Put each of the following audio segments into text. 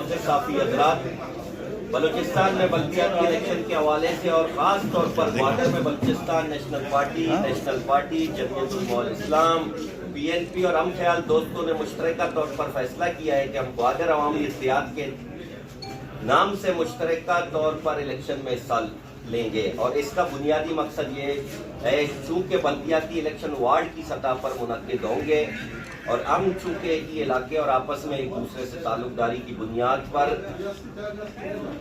معزز صافی حضرات، بلوچستان میں بلدیاتی الیکشن کے حوالے سے اور خاص طور پر گوادر میں بلوچستان نیشنل پارٹی جمعیت علماء الاسلام BNP اور ہم خیال دوستوں نے مشترکہ طور پر فیصلہ کیا ہے کہ ہم گوادر عوامی اتحاد کے نام سے مشترکہ طور پر الیکشن میں حصہ لیں گے، اور اس کا بنیادی مقصد یہ ہے چونکہ بلدیاتی الیکشن وارڈ کی سطح پر منعقد ہوں گے اور ہم چونکہ ایک ہی علاقے اور آپس میں ایک دوسرے سے تعلق داری کی بنیاد پر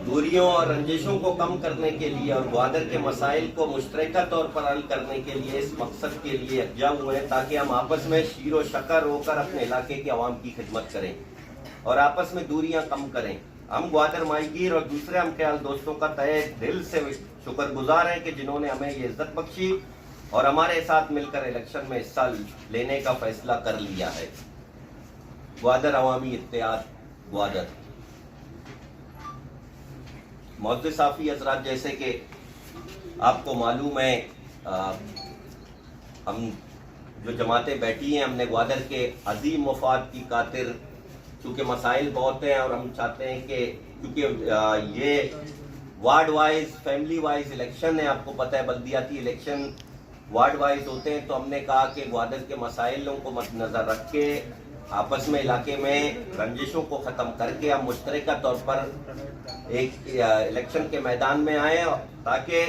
دوریوں اور رنجشوں کو کم کرنے کے لیے اور گوادر کے مسائل کو مشترکہ طور پر حل کرنے کے لیے اس مقصد کے لیے یکجا ہوئے ہیں تاکہ ہم آپس میں شیر و شکر ہو کر اپنے علاقے کے عوام کی خدمت کریں اور آپس میں دوریاں کم کریں۔ ہم گوادر ماہی گیر اور دوسرے ہم خیال دوستوں کا تہہ دل سے شکر گزار ہیں کہ جنہوں نے ہمیں یہ عزت بخشی اور ہمارے ساتھ مل کر الیکشن میں حصہ لینے کا فیصلہ کر لیا ہے۔ گوادر عوامی اتحاد گوادر۔ معزز صافی حضرات، جیسے کہ آپ کو معلوم ہے ہم جو جماعتیں بیٹھی ہیں ہم نے گوادر کے عظیم مفاد کی خاطر، چونکہ مسائل بہت ہیں اور ہم چاہتے ہیں کہ کیونکہ یہ ward wise family wise election ہے، آپ کو پتہ ہے بلدیاتی الیکشن وارڈ وائز ہوتے ہیں، تو ہم نے کہا کہ گوادر کے مسائلوں کو مد نظر رکھ کے آپس میں علاقے میں رنجشوں کو ختم کر کے ہم مشترکہ طور پر ایک الیکشن کے میدان میں آئیں تاکہ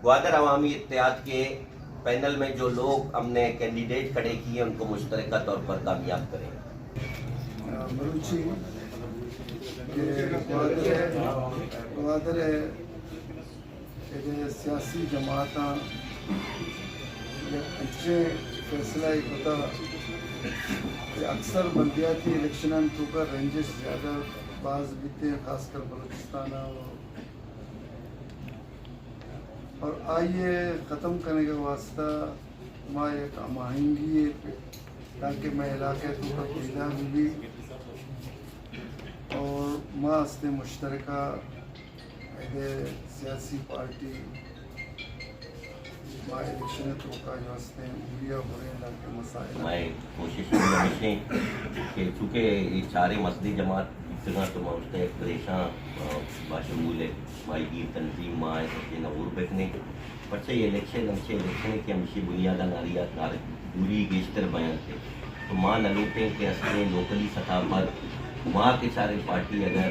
گوادر عوامی اتحاد کے پینل میں جو لوگ ہم نے کینڈیڈیٹ کھڑے کیے ان کو مشترکہ طور پر کامیاب کریں۔ بلوچی گوادر سیاسی جماعت اچھے فیصلہ ایک ہوتا کہ اکثر بلدیاتی الیکشن تو کر رینجز زیادہ بعض بیتے ہیں، خاص کر بلوچستان اور آئیے ختم کرنے کے واسطہ ماں ایک ہم آہنگی ہے تاکہ میں علاقے تو کا پیدا بھی اور ماں سے مشترکہ سیاسی پارٹی ماں الیکشن تو کا جو ہستے ہیں بھولیا ہو رہے ہیں علاقے مسائل میں کوشش ہمیشہ کہ چونکہ یہ چارے مسئلے جماعت اتنا تو میں پریشان باشمول ہے مائی گیر تنظیم ماں سچے نور بکنے پرچہ یہ الیکشن ہے کہ ہمشی بنیادہ ناریات دوری گیشتر بیان تھے تو ماں نلوٹیں کہ اصلیں لوکلی سطح پر وہاں کے سارے پارٹی اگر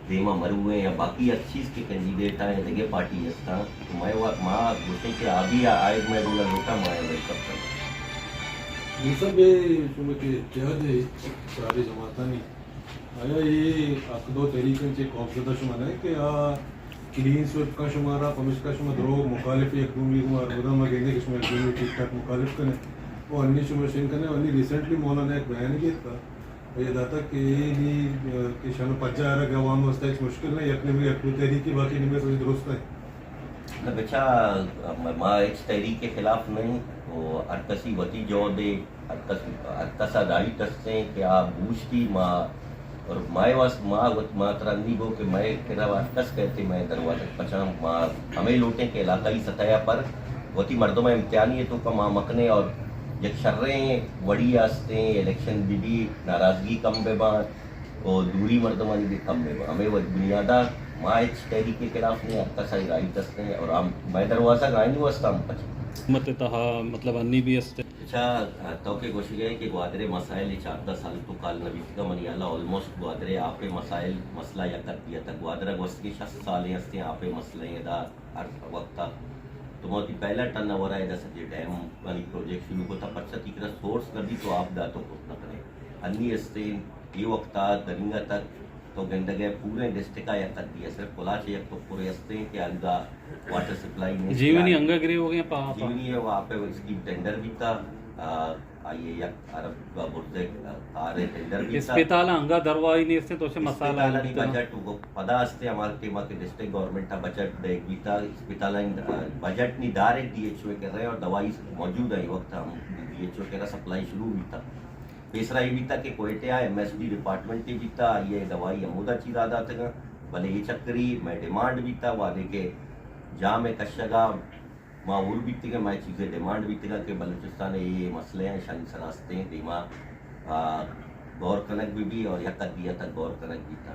دیما مروے یا باقی ہر چیز کے کینڈیڈیٹ ہیں جگہ پارٹی ہستا تو میں ماں گوشیں کہ آبی آئے میں رولا لوٹا ماں ویلکم کرتا یہ سب شما کے اتحاد ہے سارے جماعتانی آیا یہ عقد و تحریکن چے قوم زدہ شما ہے کہ کلین سویپ کا شمارا پمش کا شما دروگ مخالف ایک دوم لیگ مار بدا مگینے کہ شما ایک دوم ٹھیک ٹھاک مخالف کرنے اور انی شما شین کرنے اور انی ریسنٹلی مولانا ایک بیان کیا تھا یہ داتا کہ شانو پچا آ رہا کہ عوام واسطہ ایک مشکل نہیں یقنی بھی اکلو تحریکی باقی نہیں میں سوچ درست ہے بچہ ماں ایک تحریک کے خلاف نہیں وہ ارکسی وطی جو دے ارکسا دائی تستے کہ آپ بوشتی ماں اور مائے واس ماں ترندی گو کہ میں تیرا ارکس کہتے میں دروازہ پچھا ماں ہمیں لوٹیں کہ علاقائی سطح پر وطی مردوں میں امتحانی ہے تو کا ماں مکنے اور یک شریں وڑی آستے ہیں الیکشن بھی ناراضگی کم بے بات اور دوری مردمانی بھی کم بے بات ہمیں وہ بنیادہ ماں ایک تحریک کے خلاف نہیں ارکسا رائی تستے ہیں اور ہم میں دروازہ گائیں نہیں واسطہ ہم پچھا مطلب انی بھی استے اچھا تو کہ کوشش ہے کہ گوادرے مسائل 4 سال تو کال نبی کا منی اللہ آلموسٹ گوادرے آپ مسائل مسئلہ یا کر دیا تھا گوادرہ گوست کی 6 سالیں ہستے ہیں آپ مسئلے دا ہر وقت تھا تو بہت ہی پہلا ٹرن اوور ہے جیسا کہ ڈیم والی پروجیکٹ شروع ہوتا پرچہ تیکرا سورس کر دی تو آپ داتوں کو نہ کریں انی ہستے یہ وقت درنگا تک تو گندگے پورے ڈسٹرکٹ یا کر دیا صرف کلاچ ایک تو پورے ہستے ہیں کہ الگا واٹر سپلائی میں جیونی انگا گری ہو گئے جیونی ہے وہاں پہ اس کی ٹینڈر بھی تھا آئیے یک عرب کا برزے آرے ٹینڈر بھی تھا اسپیتال انگا دروائی نہیں استے تو سے مسئلہ نہیں بجٹ وہ پدا ہستے ہمارے ٹیمہ کے ڈسٹرکٹ گورنمنٹ تھا بجٹ دیکھ بھی تھا اسپیتال بجٹ نہیں ڈائریکٹ DHO کر رہے ہیں اور دوائی موجود ہے وقت ہم DHO کہہ رہا سپلائی شروع بھی تھا تیسرا یہ بھی تھا کہ کوئٹے MSD ڈپارٹمنٹ بھی تھا یہ دوائی عمودہ چیز آدھا تھا بھلے یہ چکری میں ڈیمانڈ بھی تھا وعدے کے جہاں میں کشگا معول بھی تھی کہ میں چیزیں ڈیمانڈ بھی تھی کہ بلوچستان یہ مسئلے ہیں شانی سراستے ہیں دیما غور کنک بھی اور یا قدیہ تک غور کنک بھی تھا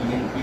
PNP